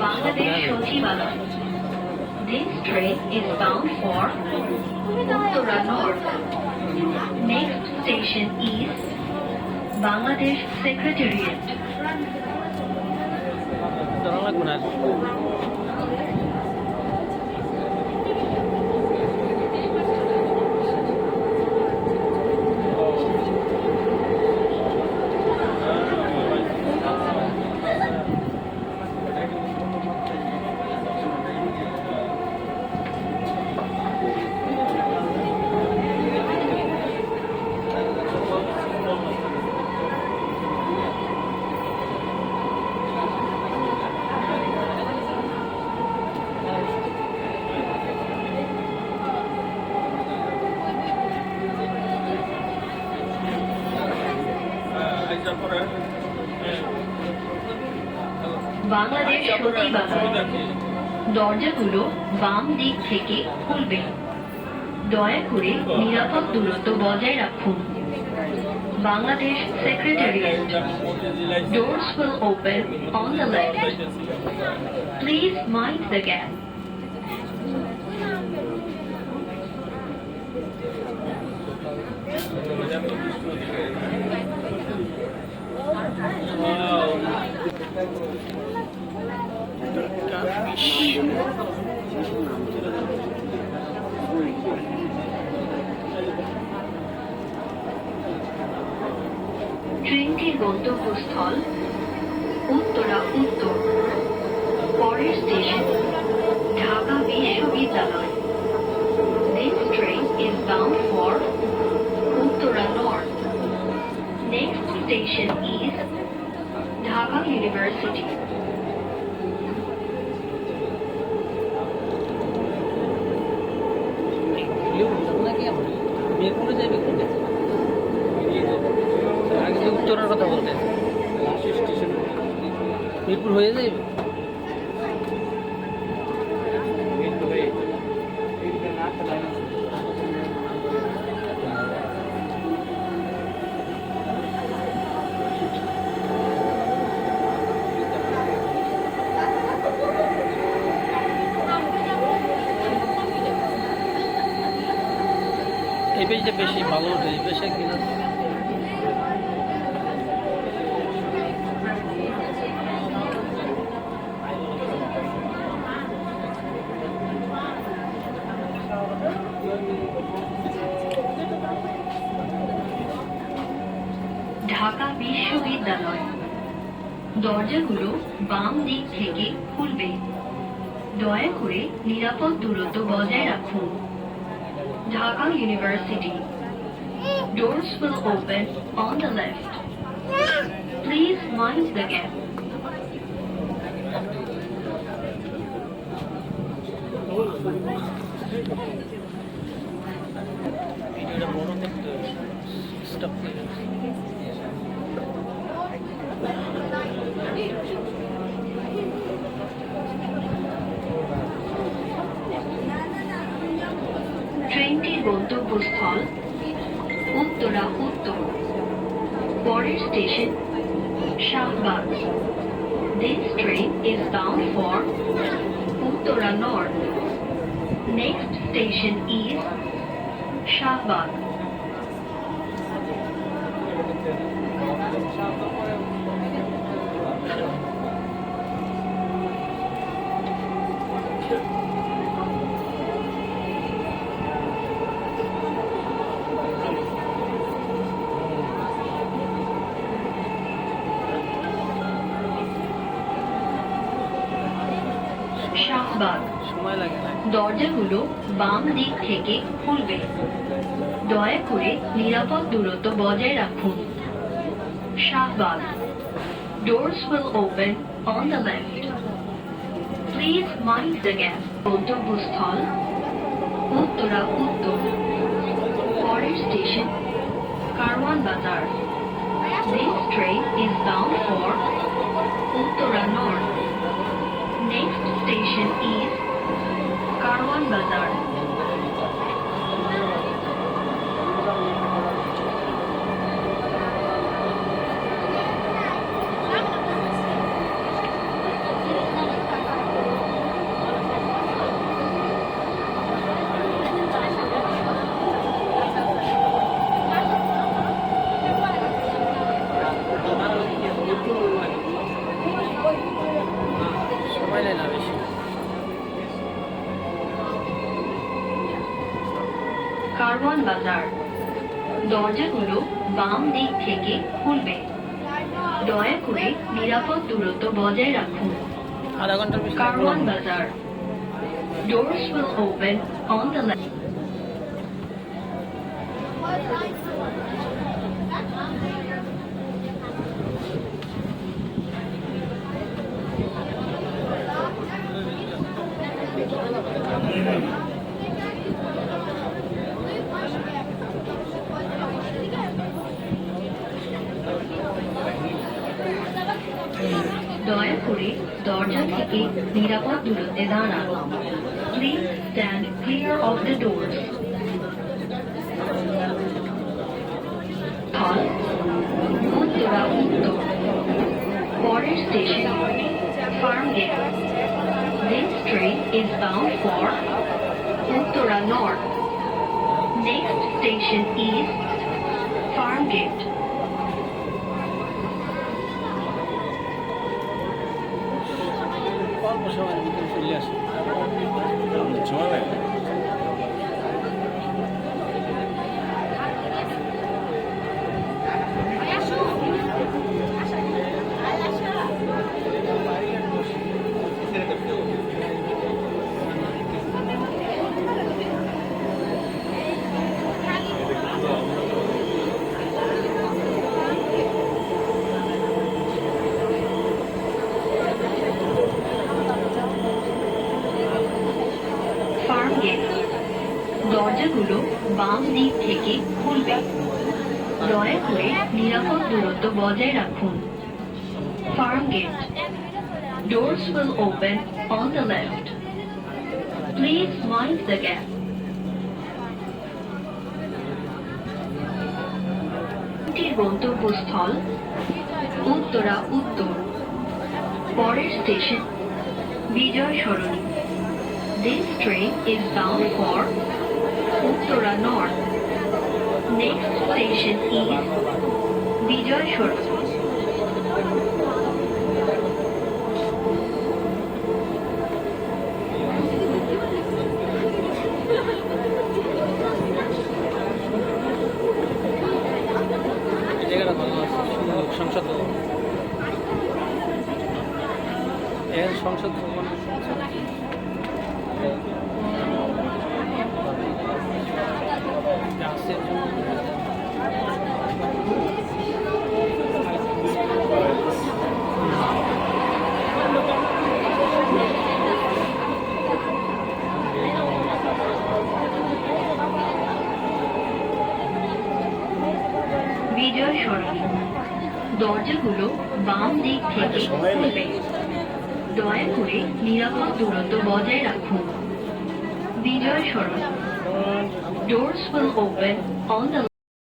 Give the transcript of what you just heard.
Bangladesh Sachivalaya. This train is bound for Uttara North. Next station is Bangladesh Secretariat. Bangladesh সচিবালয়। দরজাগুলো বাম দিক থেকে খুলবে। দয়া করে নিরাপদ দূরত্ব বজায় রাখুন। Bangladesh secretariat. Doors will open on the left. Please mind the gap. ট্রেনটির গন্তব্যস্থল উত্তরা উত্তর। পরের স্টেশন ঢাকা বিশ্ববিদ্যালয়। This train is bound for Uttara North. Next station is Dhaka University. উত্তরের কথা বলতে মিরপুর হয়ে যাবে। এই পেজটা বেশি ভালো ওঠে, এই পেশে কিনা ঢাকা বিশ্ববিদ্যালয়। দরজাগুলো বাম দিক থেকে খুলবে। দয়া করে নিরাপদ দূরত্ব বজায় রাখুন। Dhaka university. Doors will open on the left. Please mind the gap. ভিডিওটা বড় দেখতে স্টপ করে ট্রেনটির গন্তব্যস্থল উত্তরা উত্তর। পরের station Shahbag. This train is bound for Uttara North. Next station is Shahbag. Shahbag. সময় লাগে না। দরজাগুলো বাম দিক থেকে খুলবে। দয়া করে নিরাপদ দূরত্ব বজায় রাখুন। Shahbag. Doors will open on the left. Please mind the gap. গন্তব্যস্থল উত্তরা উত্তর। পরের স্টেশন কারওয়ান বাজার। This train is bound for Uttara North. Next station is Karwan Bazar. Karwan বাজার। দরজাগুলো বাম দিক থেকে খুলবে। দয়া করে নিরাপদ দূরত্ব বজায় রাখুন। আধা ঘন্টার বেশি কারওয়ান বাজার। Doors will open on the left. দয়া করে দরজা থেকে নিরাপদ দূরত্বে দাঁড়ান। Please stand clear of the doors. হল উত্তরা উত্তর। পরের station Farmgate. This train is bound for Uttara North. Next station is Farmgate. অল্প সময়ের ভিতরে চলে আসে। ফার্মগেট। দরজাগুলো বাম দিক থেকে খুলবে। দয়া করে নিরাপদ দূরত্ব বজায় রাখুন। Farmgate. Doors will open on the left. Please mind the gap. গন্তব্যস্থল উত্তরা উত্তর। পরের station Bijoy Sarani. This train is bound for Uttara North. Next station is Vijay Shorani. এই জায়গাটা ভালো আছে, সুন্দর সংসদ ভবন। এর সংসদ ভবন গাছের বিজয় সরণি। দরজাগুলো বাম দিক থেকে খুলবে। দয়া করে নিরাপদ দূরত্ব বজায় রাখুন। বিজয় সরণি। Doors will open on the